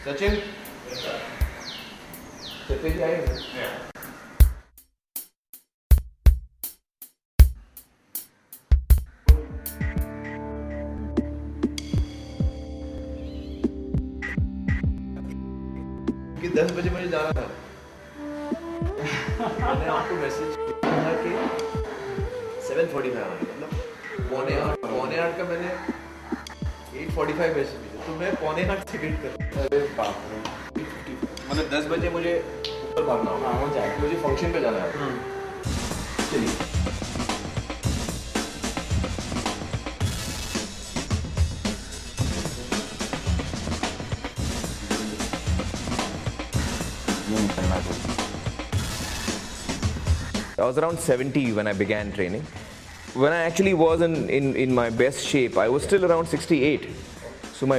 सचिन सचिन जी आए कि 10 बजे मुझे जाना था मैंने आपको मैसेज किया कि 7:45 मतलब पौने आठ का मैंने 8:45 मैसेज भेजा तो मैं पौने आठ से वेट कर रहा हूँ। अरे बाप रे मतलब 10 बजे मुझे ऊपर भागना होगा। हाँ हो जाए मुझे फंक्शन पे जाना है। चलिए I was around 70 when I began training. When I actually was in my best shape, I was still around 68. So my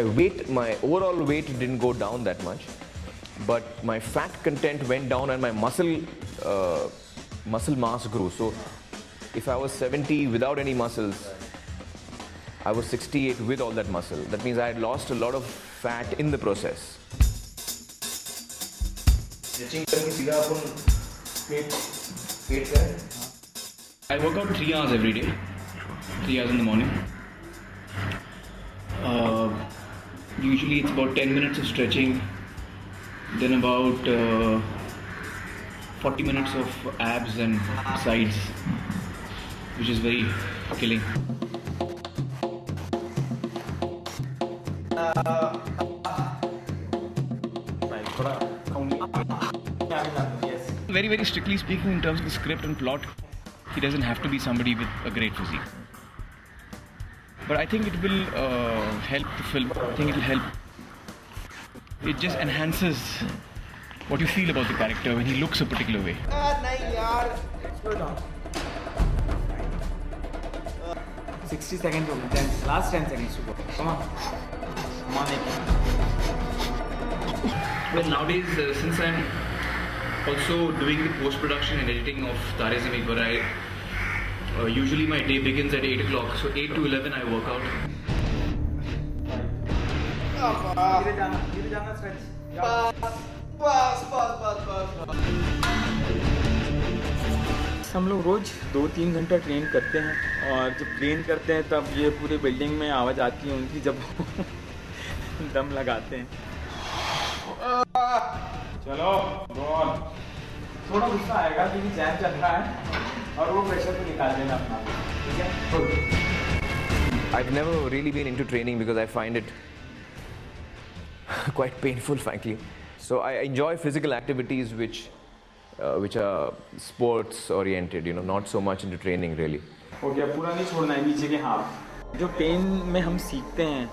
overall weight didn't go down that much. But my fat content went down and my muscle mass grew. So if I was 70 without any muscles, I was 68 with all that muscle. That means I had lost a lot of fat in the process. I work out 3 hours every day, 3 hours in the morning. Usually it's about 10 minutes of stretching, then about 40 minutes of abs and sides, which is very killing. Very, very strictly speaking, in terms of the script and plot, he doesn't have to be somebody with a great physique. But I think it will help the film. I think it will help. It just enhances what you feel about the character when he looks a particular way. Slow down. 60 seconds only. Last 10 seconds to go. Come on. Come on, Well, nowadays, since I'm also doing the post-production and editing of Tare Zameen Par, usually my day begins at 8 o'clock. So 8 to 11 I work out. हम लोग रोज 2-3 घंटा train करते हैं और जब train करते हैं तब ये पूरी बिल्डिंग में आवाज़ आती है उनकी जब दम लगाते हैं। चलो थोड़ा गुस्सा आएगा क्योंकि जैम चल रहा है और वो प्रेशर को निकाल देना अपना, ठीक है? I've never really been into training because I find it quite painful, frankly. So I enjoy physical activities which are sports oriented, you know, not so much into training really. हो गया, पूरा नहीं छोड़ना है नीचे के हाथ। जो पेन में हम सीखते हैं,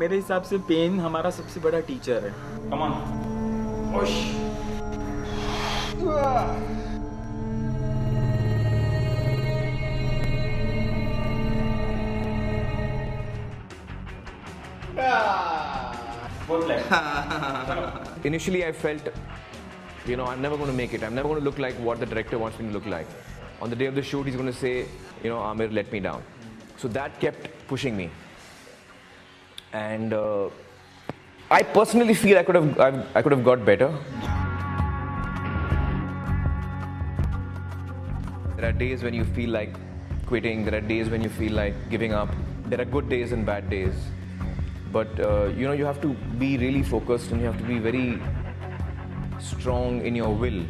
मेरे हिसाब से पेन हमारा सबसे बड़ा टीचर है। Come on, Osho. Initially I felt, you know, I'm never going to make it. I'm never going to look like what the director wants me to look like. On the day of the shoot, he's going to say, you know, Aamir, let me down. So that kept pushing me. And I personally feel I could have got better. There are days when you feel like quitting. There are days when you feel like giving up. There are good days and bad days. But you know, you have to be really focused and you have to be very strong in your will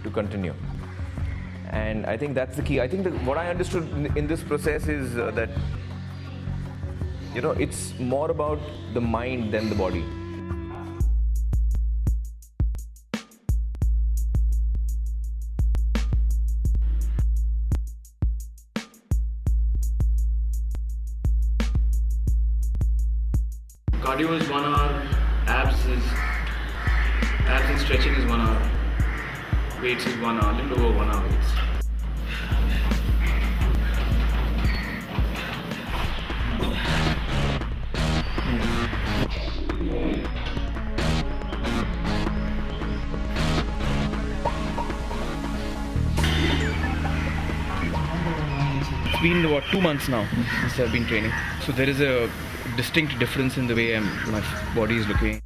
to continue. And I think that's the key. I think that what I understood in this process is that, you know, it's more about the mind than the body. Cardio is 1 hour, abs and stretching is 1 hour, weights is 1 hour, a little over 1 hour weights. It's been what, 2 months now since I've been training, so there is a distinct difference in the way my body is looking.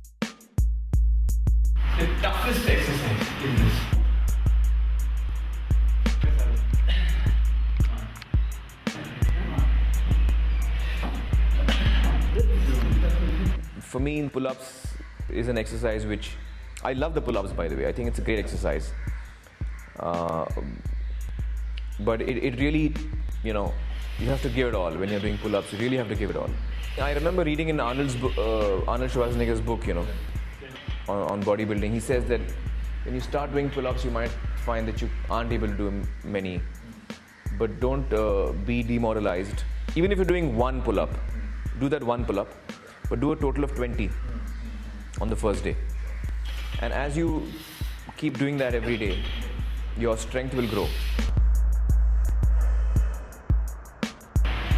for me, pull-ups is an exercise which I love the pull-ups, by the way. I think it's a great exercise. But it really, you know, you have to give it all when you're doing pull-ups. You really have to give it all. I remember reading in Arnold Schwarzenegger's book, you know, on bodybuilding. He says that when you start doing pull-ups, you might find that you aren't able to do many. But don't be demoralized. Even if you're doing one pull-up, do that one pull-up, but do a total of 20 on the first day. And as you keep doing that every day, your strength will grow.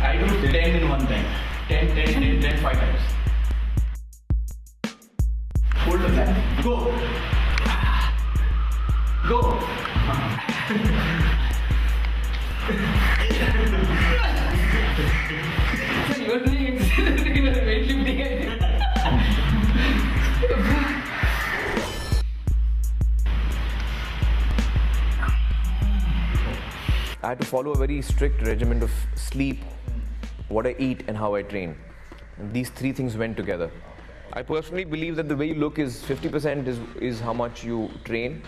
I do 10 in one time. 10, 5 times. Hold the back. Go. Go. So you are doing exercise, you are weightlifting. I had to follow a very strict regimen of sleep, what I eat, and how I train. And these three things went together. I personally believe that the way you look is 50% is how much you train,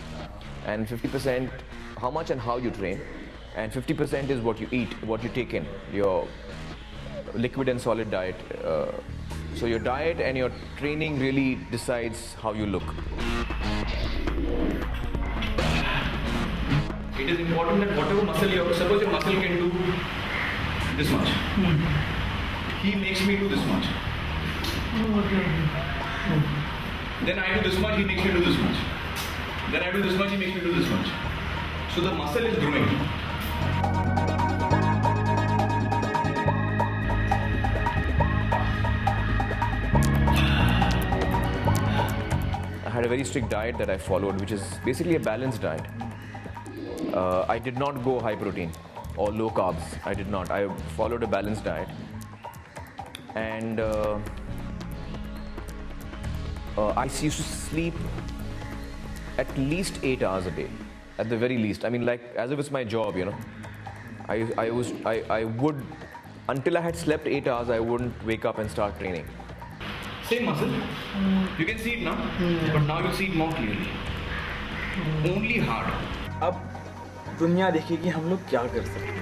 and 50% how much and how you train, and 50% is what you eat, what you take in, your liquid and solid diet. So your diet and your training really decides how you look. It is important that whatever muscle you have, suppose your muscle can do this much. He makes me do this much. Then I do this much, he makes me do this much. Then I do this much, he makes me do this much. So the muscle is growing. I had a very strict diet that I followed, which is basically a balanced diet. I did not go high protein or low carbs. I did not. I followed a balanced diet. And I used to sleep at least 8 hours a day, at the very least. I mean, like, as if it's my job, you know. I would, until I had slept 8 hours, I wouldn't wake up and start training. Same muscle. You can see it now, but now you see it more clearly. Only hard. अब दुनिया देखेगी हम लोग क्या कर सकते हैं.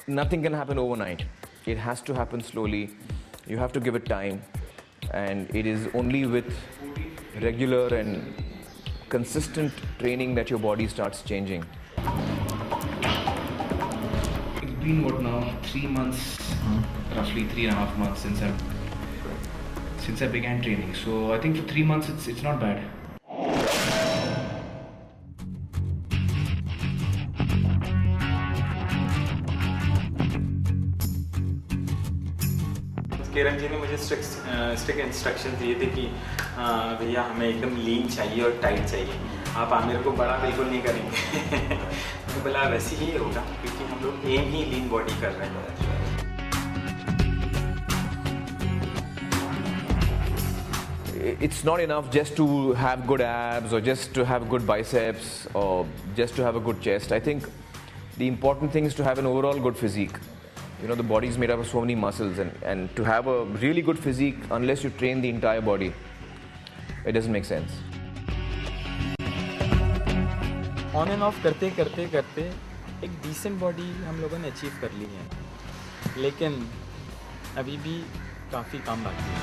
Nothing can happen overnight. It has to happen slowly. You have to give it time. And it is only with regular and consistent training that your body starts changing. It's been what now? 3 months, roughly 3.5 months since I began training. So I think for 3 months it's not bad. Kiran ji ने मुझे strict instruction दिए थे कि भैया हमें एकदम लीन चाहिए और टाइट चाहिए. आप आमिर को बड़ा बिल्कुल नहीं करेंगे. तो बोला वैसे ही होगा क्योंकि हम लोग एम ही लीन बॉडी कर रहे हैं. It's not enough just to have good abs or just to have good biceps or just to have a good chest. I think the important thing is to have an overall good physique. You know, the body is made up of so many muscles, and to have a really good physique, unless you train the entire body, it doesn't make sense. On end of करते करते करते एक decent body हम लोगों ने achieve कर ली है, लेकिन अभी भी काफ़ी काम बाकी है.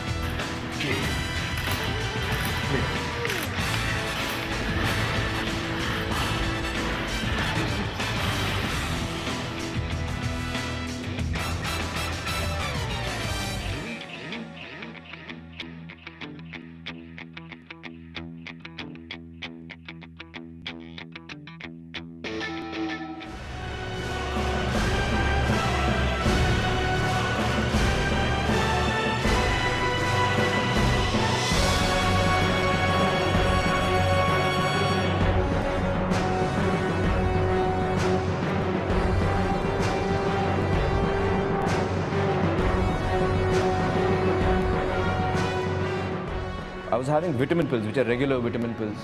was having vitamin pills, which are regular vitamin pills,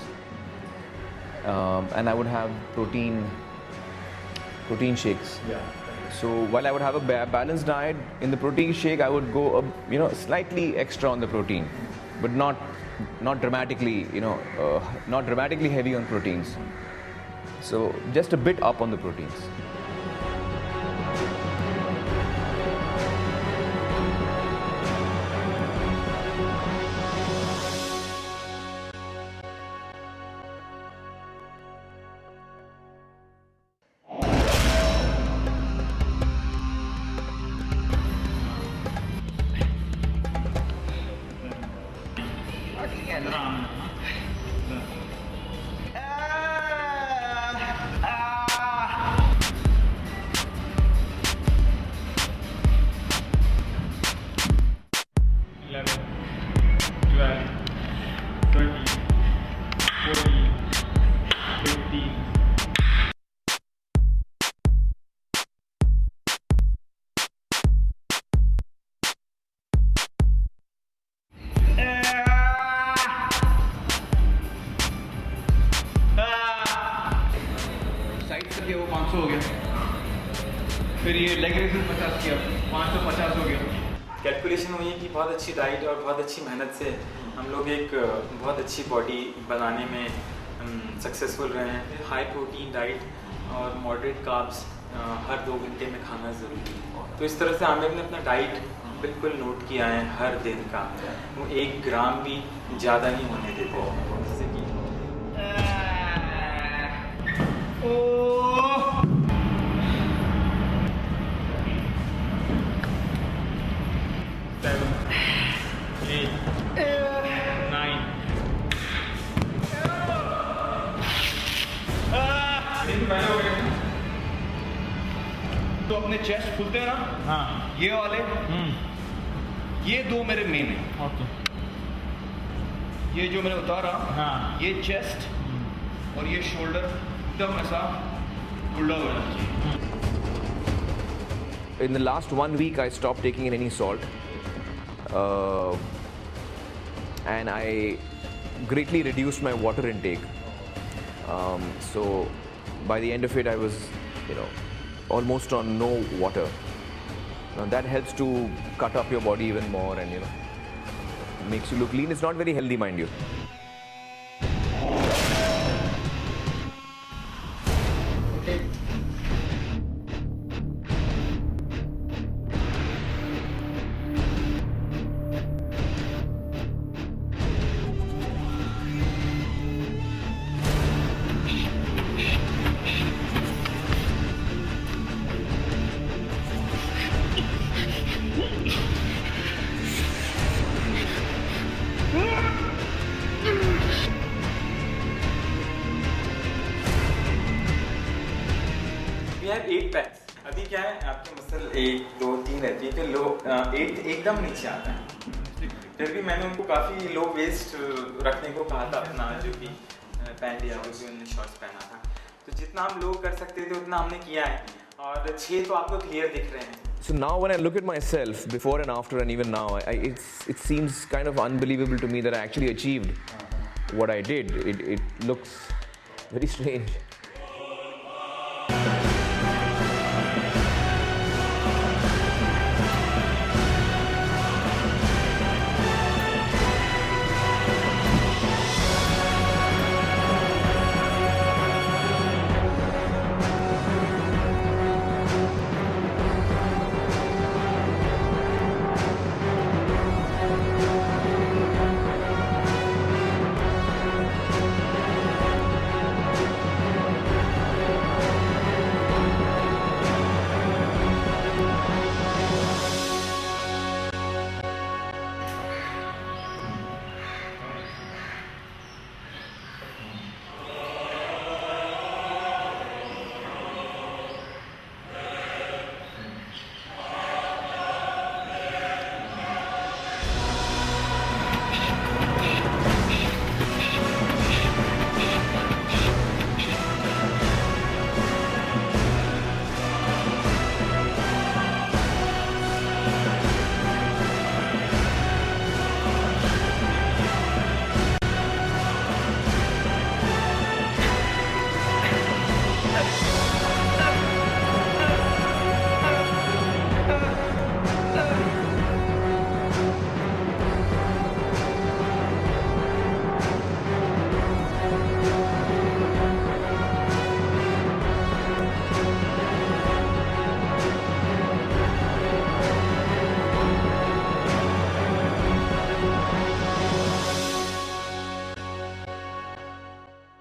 and I would have protein shakes. Yeah. So while I would have a balanced diet, in the protein shake I would go, slightly extra on the protein, but not dramatically, not dramatically heavy on proteins. So just a bit up on the proteins. वो 500 हो गया, फिर ये leg races 50 किया, 550 हो गया। Calculation हुई कि बहुत अच्छी डाइट और बहुत अच्छी मेहनत से हम लोग एक बहुत अच्छी बॉडी बनाने में सक्सेसफुल रहे हैं। हाई प्रोटीन डाइट और मॉडरेट कार्ब्स हर 2 घंटे में खाना ज़रूरी है। तो इस तरह से आमिर ने अपना डाइट बिल्कुल नोट किया है हर दिन का, वो 1 ग्राम भी ज़्यादा नहीं होने देते, जैसे कि तो अपने चेस्ट खुलते हैं ना, हाँ, ये वाले, ये 2 मेरे मेन हैं। ओके, ये जो मैंने उतारा, हाँ, ये चेस्ट और ये शोल्डर एकदम ऐसा उल्टा हो जाना चाहिए। In the last 1 week, I stopped taking in any salt, and I greatly reduced my water intake. So by the end of it, I was, almost on no water. Now that helps to cut up your body even more, and makes you look lean. It's not very healthy, mind you. We have 8 packs. अभी क्या है, आपके muscle 1, 2, 3 रहती है, फिर लो 8 एकदम नीचे आता है। फिर भी मैंने उनको काफ़ी लो वेस्ट रखने को कहा था अपना, जो कि पैंट या जो भी उन्होंने शॉर्ट्स पहना था। तो जितना हम लो कर सकते थे उतना हमने किया है, और 6 तो आपको क्लियर दिख रहे हैं। So now when I look at myself before and after, and even now, it seems kind of unbelievable to me that I actually achieved what I did. It looks very strange.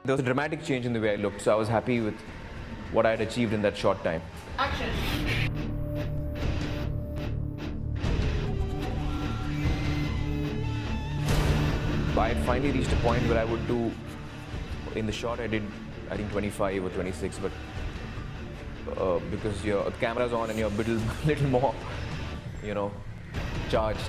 there was a dramatic change in the way I looked, so I was happy with what I had achieved in that short time. Action. I had finally reached a point where I would do, in the shot I did, I think 25 or 26, but because your camera's on and you're a little more, charged.